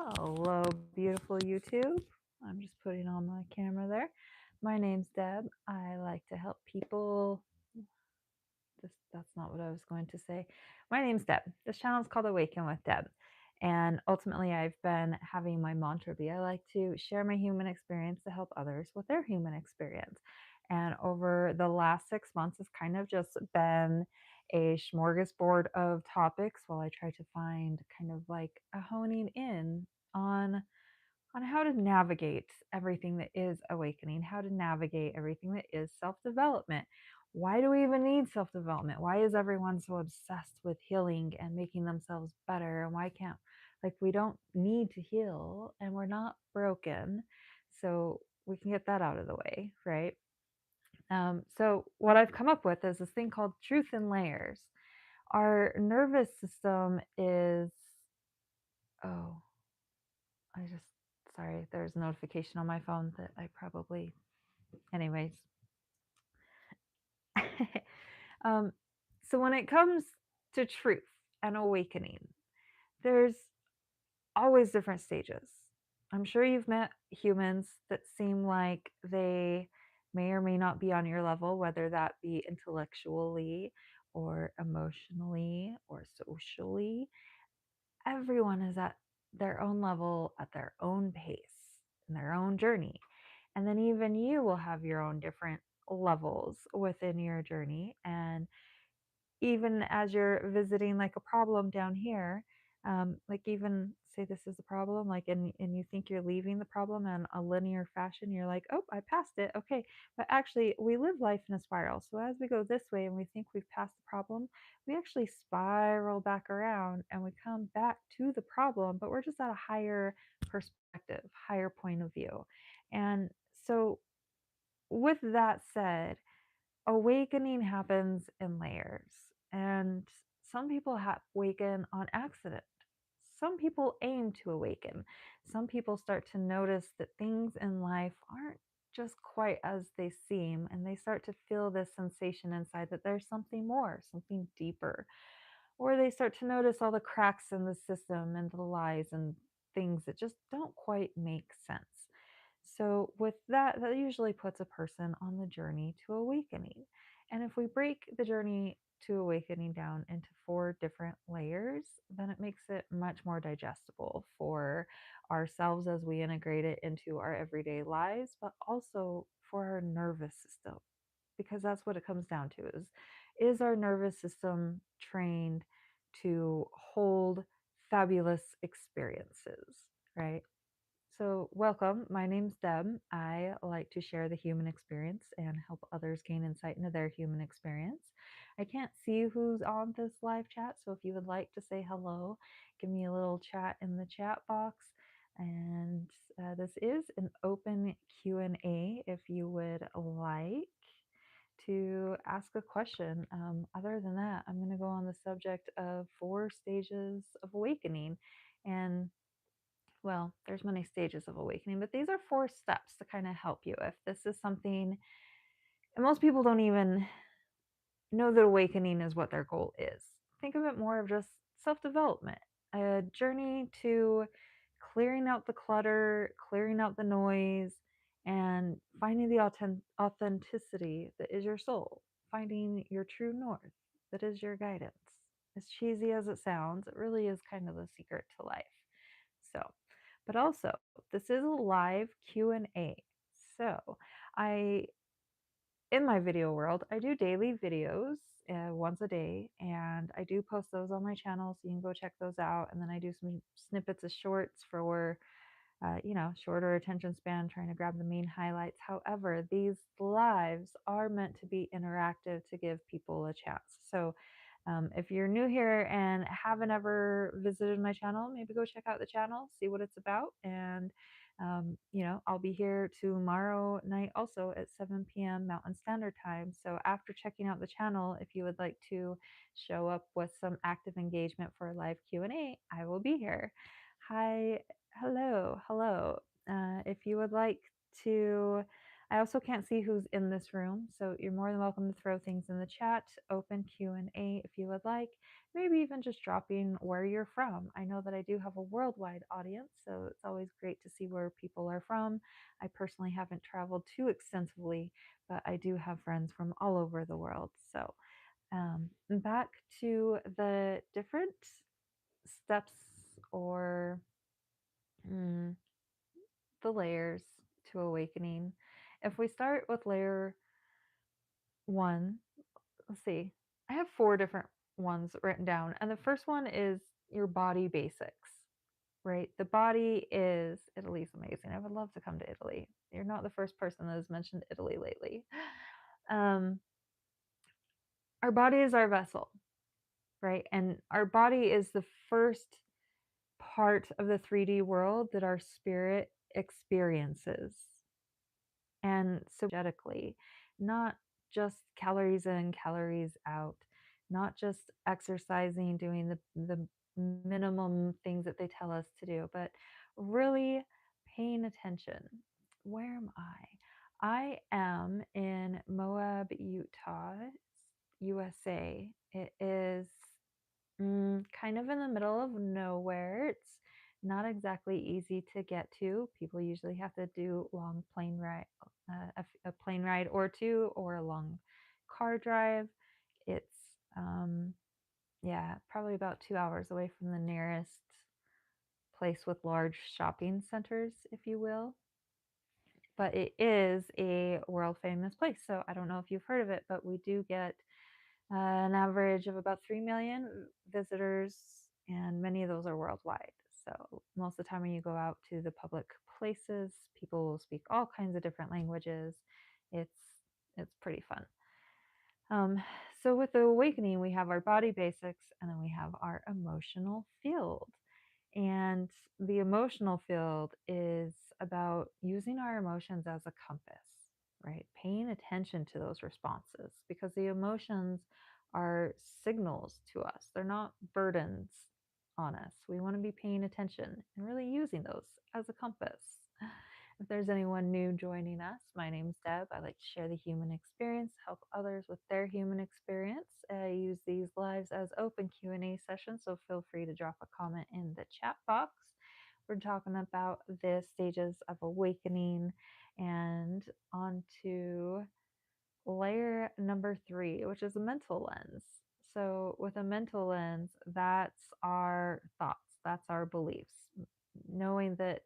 Hello, beautiful YouTube. I'm just putting on my camera there. My name's Deb. I like to help people. That's not what I was going to say. My name's Deb. This channel is called Awaken with Deb. And ultimately, I've been having my mantra be I like to share my human experience to help others with their human experience. And over the last 6 months, it's kind of just been a smorgasbord of topics while I try to find kind of like a honing in on how to navigate everything that is awakening, how to navigate everything that is self development. Why do we even need self development? Why is everyone so obsessed with healing and making themselves better? And why can't, like, we don't need to heal and we're not broken. So we can get that out of the way, right? So, what I've come up with is this thing called truth in layers. Our nervous system is, oh, I just, sorry, there's a notification on my phone that I probably, anyways. um, so when it comes to truth and awakening, there's always different stages. I'm sure you've met humans that seem like they may or may not be on your level, whether that be intellectually or emotionally or socially. Everyone is at their own level, at their own pace, in their own journey. And then even you will have your own different levels within your journey. And even as you're visiting like a problem down here, like even say this is a problem, like and you think you're leaving the problem in a linear fashion, you're like, oh, I passed it, okay. But actually, we live life in a spiral. So as we go this way and we think we've passed the problem, we actually spiral back around and we come back to the problem, but we're just at a higher perspective, higher point of view. And so, with that said, awakening happens in layers, and some people awaken on accident. Some people aim to awaken. Some people start to notice that things in life aren't just quite as they seem, and they start to feel this sensation inside that there's something more, something deeper. Or they start to notice all the cracks in the system and the lies and things that just don't quite make sense. So, with that, that usually puts a person on the journey to awakening. And if we break the journey to awakening down into 4 different layers, then it makes it much more digestible for ourselves as we integrate it into our everyday lives, but also for our nervous system, because that's what it comes down to is our nervous system trained to hold fabulous experiences, right? So, welcome. My name's Deb. I like to share the human experience and help others gain insight into their human experience. I can't see who's on this live chat, so if you would like to say hello, give me a little chat in the chat box. And this is an open Q&A if you would like to ask a question. Other than that, I'm going to go on the subject of 4 stages of awakening. And well, there's many stages of awakening, but these are 4 steps to kind of help you if this is something, and most people don't even know that awakening is what their goal is. Think of it more of just self development, a journey to clearing out the clutter, clearing out the noise, and finding the authenticity that is your soul, finding your true north that is your guidance. As cheesy as it sounds, it really is kind of the secret to life. So, but also, this is a live Q&A. So, I in my video world, I do daily videos once a day, and I do post those on my channel, so you can go check those out. And then I do some snippets of shorts for, shorter attention span, trying to grab the main highlights. However, these lives are meant to be interactive to give people a chance. So, if you're new here and haven't ever visited my channel, maybe go check out the channel, see what it's about. And, I'll be here tomorrow night also at 7 p.m. Mountain Standard Time. So after checking out the channel, if you would like to show up with some active engagement for a live Q&A, I will be here. Hi, hello. If you would like to I also can't see who's in this room, so you're more than welcome to throw things in the chat, open Q&A if you would like, maybe even just dropping where you're from. I know that I do have a worldwide audience, so it's always great to see where people are from. I personally haven't traveled too extensively, but I do have friends from all over the world. So, back to the different steps or mm, the layers to awakening. If we start with layer one, let's see, I have four different ones written down. And the first one is your body basics, right? The body is Italy's amazing. I would love to come to Italy. You're not the first person that has mentioned Italy lately. Um, our body is our vessel, right? And our body is the first part of the 3D world that our spirit experiences. And so energetically, not just calories in, calories out, not just exercising, doing the minimum things that they tell us to do, but really paying attention. Where am I? I am in Moab, Utah, USA. It is kind of in the middle of nowhere. It's not exactly easy to get to. People usually have to do long plane ride, a plane ride or two, or a long car drive. It's yeah, probably about 2 hours away from the nearest place with large shopping centers, if you will. But it is a world famous place. So I don't know if you've heard of it, but we do get an average of about 3 million visitors, and many of those are worldwide. So most of the time when you go out to the public places, people will speak all kinds of different languages. It's it's pretty fun. Um, so with the awakening, we have our body basics, and then we have our emotional field. And the emotional field is about using our emotions as a compass, right? Paying attention to those responses, because the emotions are signals to us. They're not burdens on us. We want to be paying attention and really using those as a compass. If there's anyone new joining us, my name's Deb. I like to share the human experience, help others with their human experience. I use these lives as open Q&A sessions, so feel free to drop a comment in the chat box. We're talking about the stages of awakening and on to layer number three, which is a mental lens. So, with a mental lens, that's our thoughts, that's our beliefs, knowing that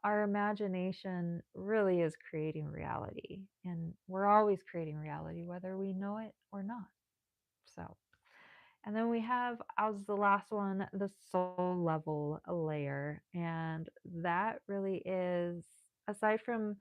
our imagination really is creating reality. And we're always creating reality, whether we know it or not. So, and then we have, as the last one, the soul level layer. And that really is, aside from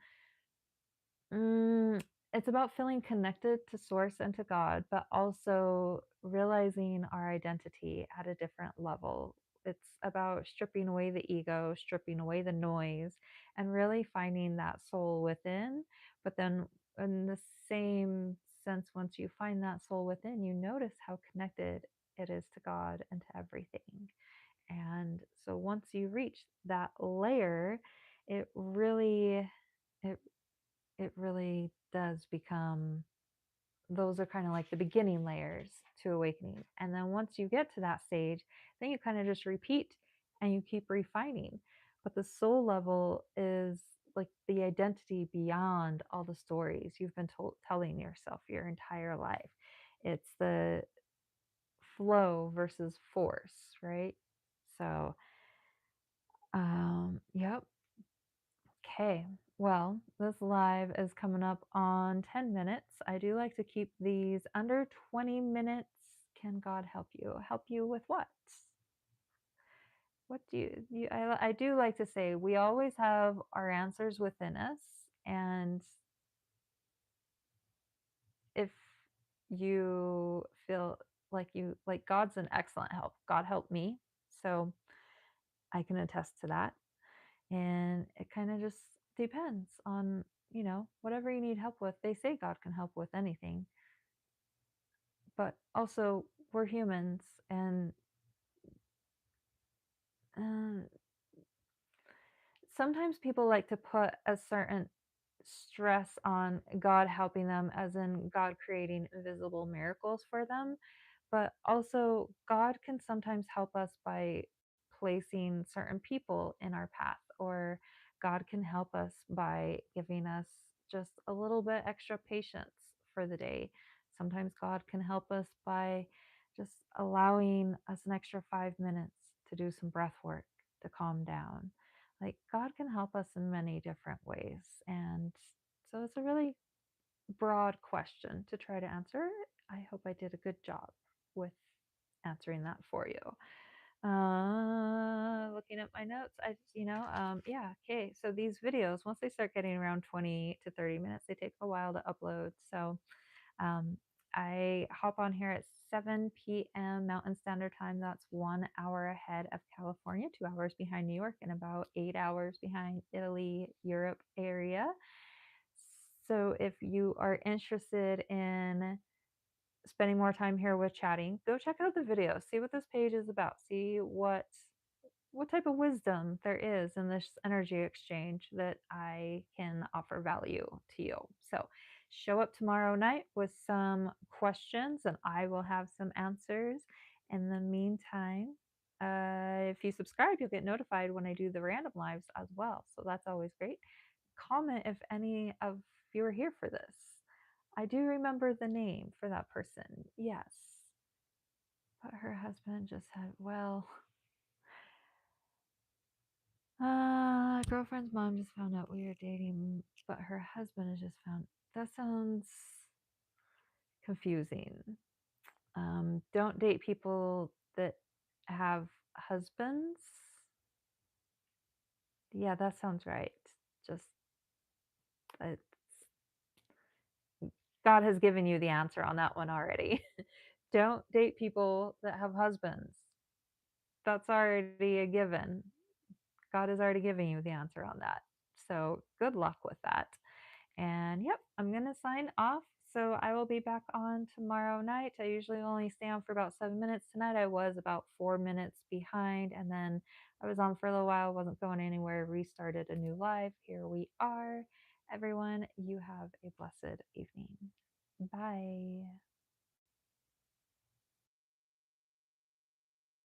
it's about feeling connected to source and to God, but also realizing our identity at a different level. It's about stripping away the ego, stripping away the noise, and really finding that soul within. But then, in the same sense, once you find that soul within, you notice how connected it is to God and to everything. And so, once you reach that layer, it really, it it really does become, those are kind of like the beginning layers to awakening. And then once you get to that stage, then you kind of just repeat and you keep refining. But the soul level is like the identity beyond all the stories you've been telling yourself your entire life. It's the flow versus force, right? So, yep. Okay, well, this live is coming up on 10 minutes. I do like to keep these under 20 minutes. Can God help you? Help you with what? What do I do like to say we always have our answers within us. And if you feel like God's an excellent help, God helped me. So I can attest to that. And it kind of just depends on, whatever you need help with. They say God can help with anything, but also we're humans, and uh, sometimes people like to put a certain stress on God helping them, as in God creating visible miracles for them, but also God can sometimes help us by placing certain people in our path, or God can help us by giving us just a little bit extra patience for the day. Sometimes God can help us by just allowing us an extra 5 minutes to do some breath work to calm down. Like, God can help us in many different ways. And so it's a really broad question to try to answer. I hope I did a good job with answering that for you. Looking at my notes, yeah, okay. So these videos, once they start getting around 20 to 30 minutes, they take a while to upload. So um, I hop on here at 7 p.m. Mountain Standard Time. That's 1 hour ahead of California, 2 hours behind New York, and about 8 hours behind Italy, Europe area. So if you are interested in spending more time here with chatting, go check out the video, see what this page is about, see what type of wisdom there is in this energy exchange that I can offer value to you. So show up tomorrow night with some questions and I will have some answers. In the meantime, if you subscribe, you'll get notified when I do the random lives as well. So that's always great. Comment if any of you are here for this. I do remember the name for that person. Yes. But her husband just had, well, girlfriend's mom just found out we are dating, but her husband has just found. That sounds confusing. Don't date people that have husbands. Yeah, that sounds right. Just it's, God has given you the answer on that one already. Don't date people that have husbands. That's already a given. God is already giving you the answer on that. So good luck with that. And yep, I'm going to sign off. So I will be back on tomorrow night. I usually only stay on for about 7 minutes. Tonight I was about 4 minutes behind, and then I was on for a little while, wasn't going anywhere, restarted a new live. Here we are. Everyone, you have a blessed evening. Bye.